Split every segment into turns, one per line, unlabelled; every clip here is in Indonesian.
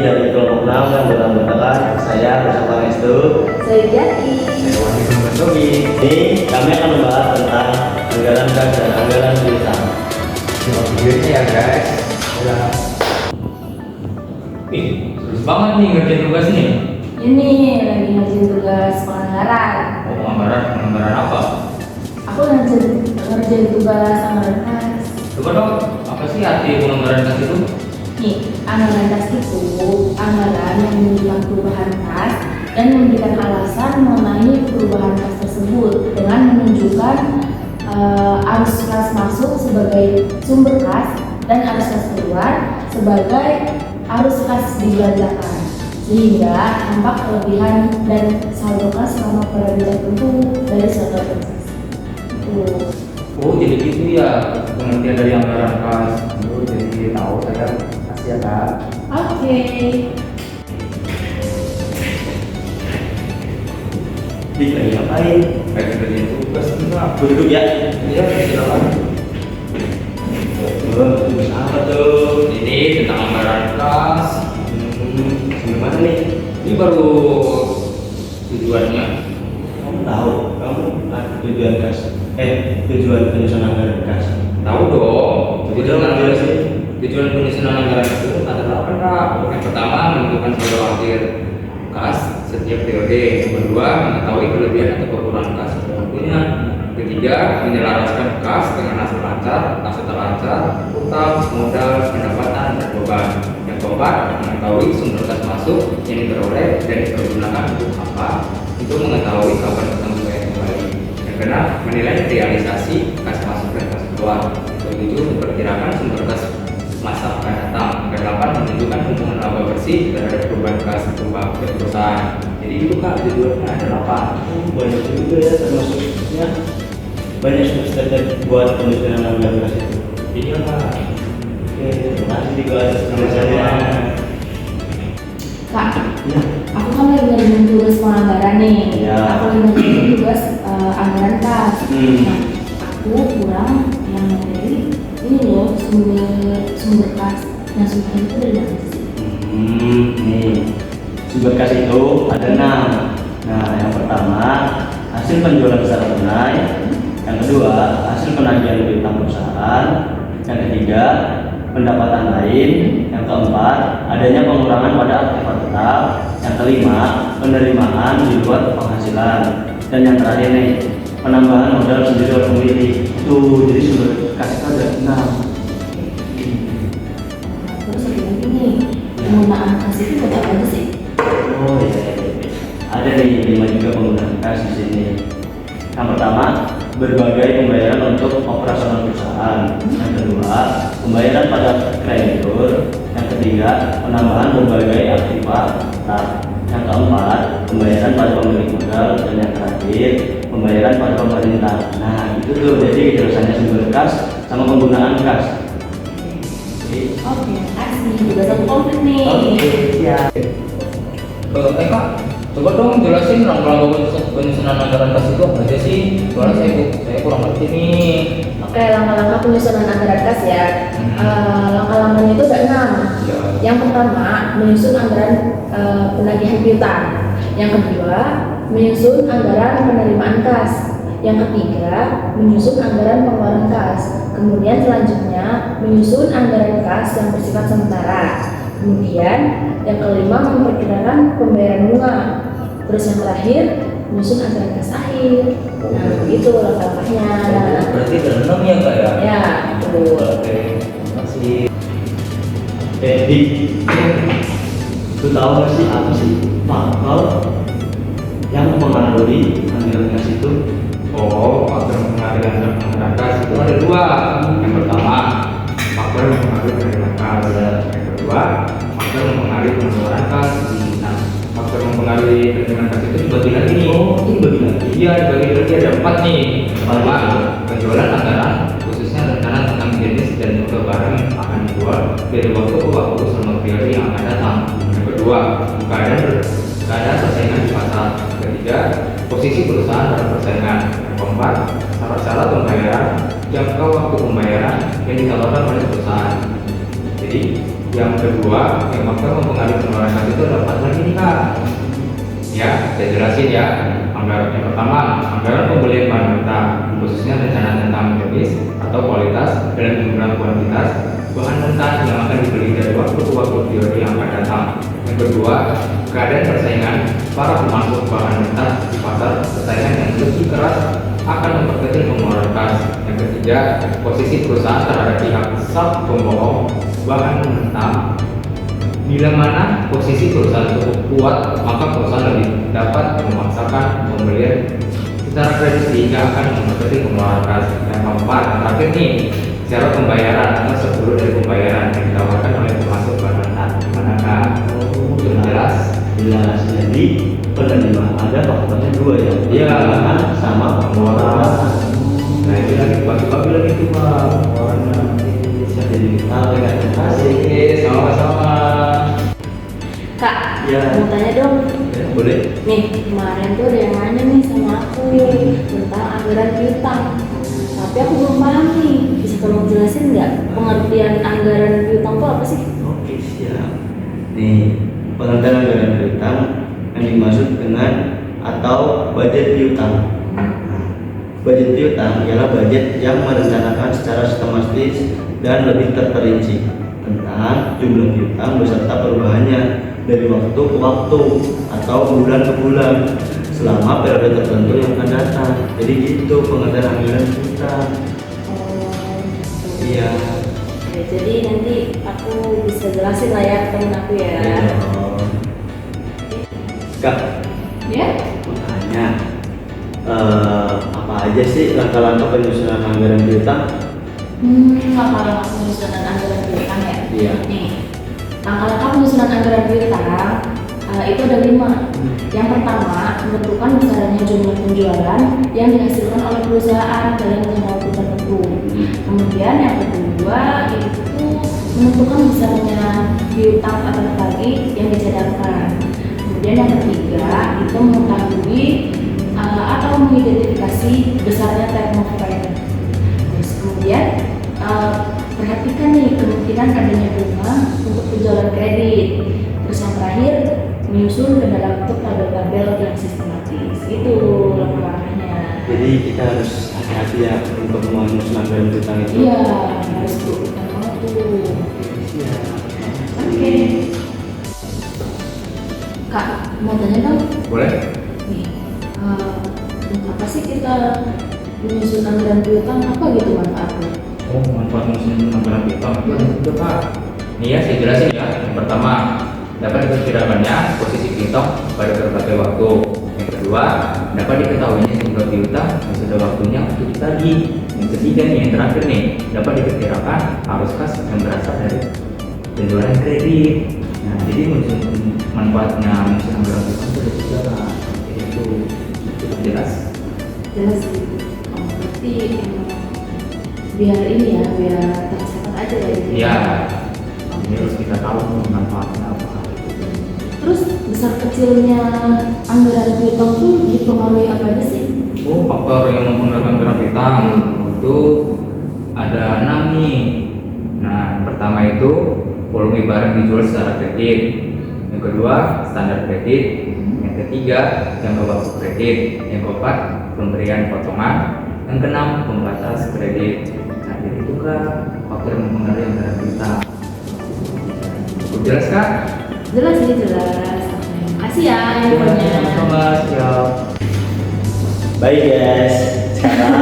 dari kelompok 6 yang beranggotakan saya bersama Restu,
Saya Jati.
Saya Wahyu Mentogi.
ini kami akan membahas tentang anggaran kas dan anggaran piutang.
Simak videonya ya guys. Ya.
Terus banget nih ngerjain tugas nih.
Ini lagi ngerjain tugas penganggaran.
Oh, penganggaran apa?
Aku ngerjain tugas anggaran kas.
Coba dong, apa sih arti penganggaran kas itu?
Nih, anggaran kas itu anggaran yang menunjukkan perubahan kas dan memberikan alasan mengenai perubahan kas tersebut dengan menunjukkan arus kas masuk sebagai sumber kas dan arus kas keluar sebagai arus kas dibelanjakan, sehingga tampak kelebihan dan saldo kas selama periode tertentu dari suatu transaksi.
Oh, jadi gitu ya pengertian dari anggaran kas.
Oh, jadi tahu saya. Kasih ya kak.
Oke.
Dik, lagi ngapain?
Kayak ngerjain tugas enggak?
Duduk ya.
Iya, silakan.
Tugas apa tuh?
Ini tentang anggaran kas.
Gimana nih?
Ini baru tujuannya.
Kamu tahu? Kamu ada tujuan kas? Tujuan penyusunan anggaran kas.
Tahu dong.
Udah, jelasin.
Tujuan penyusunan anggaran kas itu adalah apa kak? Yang pertama menentukan saldo akhir kas setiap periode. Yang kedua mengetahui kelebihan atau kekurangan kas yang punya. Ketiga menyelaraskan kas dengan hasil lancar, aset lancar, utang, modal, pendapatan dan beban. Yang keempat mengetahui sumber kas masuk yang diperoleh dan dipergunakan untuk apa. Itu mengetahui kapan utang dibayar kembali. Yang keenam menilai realisasi kas masuk dan kas keluar. Ketujuh memperkirakan sumber kas masa akan datang. Yang kedelapan menunjukkan hubungan laba bersih terhadap perubahan kas perusahaan. Jadi itu kak tujuannya ada 8.
Banyak juga ya, termasuknya banyak step buat penyusunan anggaran kas itu.
Iya kak.
Oke, terima kasih Diko atas penjelasannya.
Kak,
Ya.
aku kan lagi ngerjain tugas penganggaran nih.
Ya.
Aku lagi ngerjain tugas anggaran kas.
Hmm.
Nah, aku kurang yang dari ini loh sumber kas. Nah, sumber itu dari mana sih?
Nih, sumber kas itu ada 6. Nah, yang pertama hasil penjualan secara tunai, yang kedua hasil penagihan piutang perusahaan, yang ketiga pendapatan lain, yang keempat adanya pengurangan pada aktiva tetap, yang kelima penerimaan di luar penghasilan, dan yang terakhir nih penambahan modal sendiri oleh pemilik. Itu jadi sumber kas itu ada 6.
Terus ada lagi nih, penggunaan kas itu buat apa aja sih?
Oh iya, ada nih 5 juga penggunaan kas di sini. Yang pertama, berbagai pembayaran untuk operasional perusahaan. Yang kedua, pembayaran pada kreditur. Yang ketiga, penambahan berbagai aktiva tetap. Yang keempat, pembayaran pada pemilik modal. Dan yang terakhir, pembayaran pada pemerintah. Nah, itu tuh jadi kejelasannya sumber kas sama penggunaan kas.
Oke, makasih. Tugas aku komplit nih.
Siap.
Kak, coba dong jelasin rangka-rangka penyusunan anggaran kas itu apa aja sih? Soalnya saya kurang ngerti nih.
Oke, langkah-langkah penyusunan anggaran kas ya.
Hmm.
Langkah-langkahnya itu ada 6.
Ya.
Yang pertama, menyusun anggaran penagihan piutang. Yang kedua, menyusun anggaran penerimaan kas. Yang ketiga, menyusun anggaran pengeluaran kas. Kemudian selanjutnya, menyusun anggaran kas yang bersifat sementara. Kemudian yang kelima, memperkirakan pembayaran bunga. Terus yang terakhir, menyusun anggaran kas akhir. Nah, begitu langkah-langkahnya.
Berarti ada 6 ya kak ya?
Ya, betul.
Oke, terima kasih.
Di, lu tahu gak sih apa sih faktor yang mempengaruhi anggaran kas itu?
Oh, faktor mempengaruhi anggaran kas itu ada 2. Yang pertama, faktor yang mempengaruhi penerimaan kas. Yang kedua, faktor mempengaruhi pengeluaran kas. Nah, faktor mempengaruhi penerimaan kas itu dibagi lagi nih.
Oh, ini bagi lagi.
Iya, dibagi lagi ada 4 nih. Pertama, penjualan anggaran, khususnya rencana tentang jenis dan jumlah barang yang akan dijual dari waktu ke waktu selama periode yang akan datang. Yang kedua, keadaan persaingan di pasar. Yang ketiga, posisi perusahaan dalam persaingan. Yang keempat, syarat-syarat pembayaran, jangka waktu pembayaran yang ditawarkan oleh perusahaan. Jadi Yang kedua, yang faktor mempengaruhi pengeluaran kas itu ada 4 lagi nih Kak. Ya, saya jelasin ya. Anggaran yang pertama, anggaran pembelian bahan mentah, khususnya rencana tentang jenis atau kualitas dan jumlah kuantitas bahan mentah yang akan dibeli dari waktu ke waktu periode yang akan datang. Yang kedua, keadaan persaingan para pemasok bahan mentah di pasar, persaingan yang lebih keras akan memperkecil pengeluaran kas. Yang ketiga, posisi perusahaan terhadap pihak sub pembohong bahan mentah. Bila mana posisi perusahaan cukup kuat, maka perusahaan lebih dapat memaksakan pembelian secara kredit sehingga akan memperkecil pengeluaran kas. Yang keempat, terakhir nih, cara pembayaran atau sebelum dari pembayaran yang ditawarkan oleh pemasok bahan mentah. Gimana Kak? Jelas?
Jelas. Jadi penerima ada faktornya dua ya.
Iya.
Penerimaan sama pengeluaran.
Nah itu lagi bagi-bagi lagi tuh Pak pengeluarannya.
Jadi terima kasih.
Sama-sama.
Kak,
Ya.
mau tanya dong.
Ya, boleh.
Nih, kemarin tuh ada yang nanya nih sama aku tentang anggaran piutang. Tapi aku belum paham nih. Bisa tolong jelasin nggak pengertian anggaran piutang itu apa sih?
Oke, siap. Nih, pengertian anggaran piutang yang dimaksud dengan atau budget piutang. Budget piutang ialah budget yang merencanakan secara sistematis dan lebih terperinci tentang jumlah piutang beserta perubahannya dari waktu ke waktu atau bulan ke bulan selama periode tertentu yang akan datang. Jadi gitu pengertian anggaran piutang.
Oh, gitu.
Iya.
Oke, jadi nanti aku bisa jelasin lah ya ke temen aku ya.
Iya. Kak,
Ya?
mau tanya, apa aja sih langkah-langkah penyusunan anggaran piutang?
Langkah-langkah penyusunan anggaran piutang ya?
Iya.
Nih, langkah-langkah penyusunan anggaran piutang itu ada 5. Yang pertama, menentukan besarannya jumlah penjualan yang dihasilkan oleh perusahaan dalam jangka waktu tertentu. Kemudian yang kedua itu menentukan besarnya piutang atau tagih yang dicadangkan. Kemudian yang ketiga itu mengetahui atau mengidentifikasi besarnya term of payment. Terus kemudian perhatikan nih kemungkinan adanya bunga untuk penjualan kredit. Terus yang terakhir menyusun ke dalam bentuk tabel-tabel yang sistematis. Itu langkah-langkahnya.
Jadi kita harus hati-hati ya untuk menyusun anggaran piutang itu.
Iya, harus diperhatikan banget tuh.
Siap.
Oke. Kak, mau tanya dong?
Boleh?
Nih, apa sih kita menyusun anggaran piutang apa gitu manfaatnya?
Oh, manfaat menyusun anggaran piutang itu ada juga Pak. Nih ya, saya jelasin ya. Yang pertama, dapat diperkirakannya posisi piutang pada berbagai waktu. Yang kedua, dapat diketahuinya jumlah piutang yang sudah waktunya untuk ditagih. Yang ketiga nih, yang terakhir nih, dapat diperkirakan arus kas yang berasal dari penjualan kredit. Nah, jadi manfaatnya menyusun anggaran piutang itu ada tiga Pak. Jadi itu jelas.
Jelas sih. Oh, berarti emang biar ini ya, biar tercatat aja ya. Gitu.
Iya. Ini harus kita tahu manfaatnya apa.
Terus besar kecilnya anggaran piutang tuh dipengaruhi apa aja sih?
Oh, faktor yang mempengaruhi anggaran piutang itu ada 6 nih. Nah, yang pertama itu volume barang dijual secara kredit. Yang kedua, standar kredit. Yang ketiga, jangka waktu kredit. Yang keempat, pemberian potongan. Yang keenam, pembatas kredit. Nah, jadi itu kan faktor yang mempengaruhi anggaran piutang. Jelas kan?
Jelas sih, jelas. Terima kasih ya infonya.
Sama-sama, siap.
Baik guys, sekarang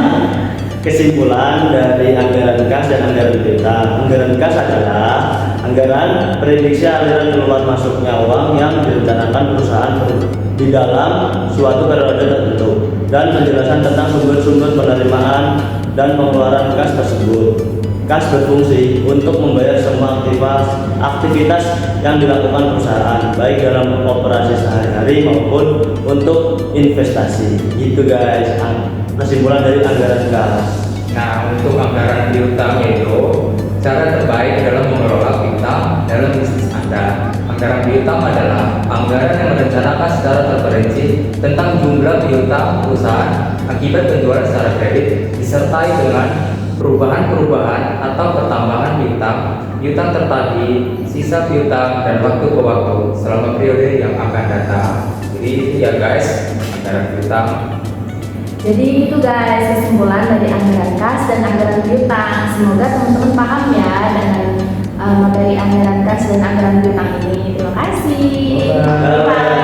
kesimpulan dari anggaran kas dan anggaran piutang. Anggaran kas adalah anggaran prediksi aliran keluar masuknya uang yang direncanakan perusahaan di dalam suatu periode tertentu dan penjelasan tentang sumber-sumber penerimaan dan pengeluaran kas tersebut. Kas berfungsi untuk membayar semua aktivitas yang dilakukan perusahaan, baik dalam operasi sehari-hari maupun untuk investasi. Gitu guys, kesimpulan dari anggaran kas.
Nah, untuk anggaran piutang itu cara terbaik dalam mengelola piutang dalam bisnis Anda. Anggaran piutang adalah anggaran yang merencanakan secara terperinci tentang jumlah piutang perusahaan akibat penjualan secara kredit disertai dengan perubahan-perubahan atau pertambahan piutang tertagih, sisa piutang, dan waktu ke waktu selama periode yang akan datang. Jadi itu ya guys, anggaran piutang.
Jadi itu guys kesimpulan dari anggaran kas dan anggaran piutang. Semoga teman-teman paham ya dengan materi anggaran kas dan anggaran piutang ini. Terima kasih.
Bye.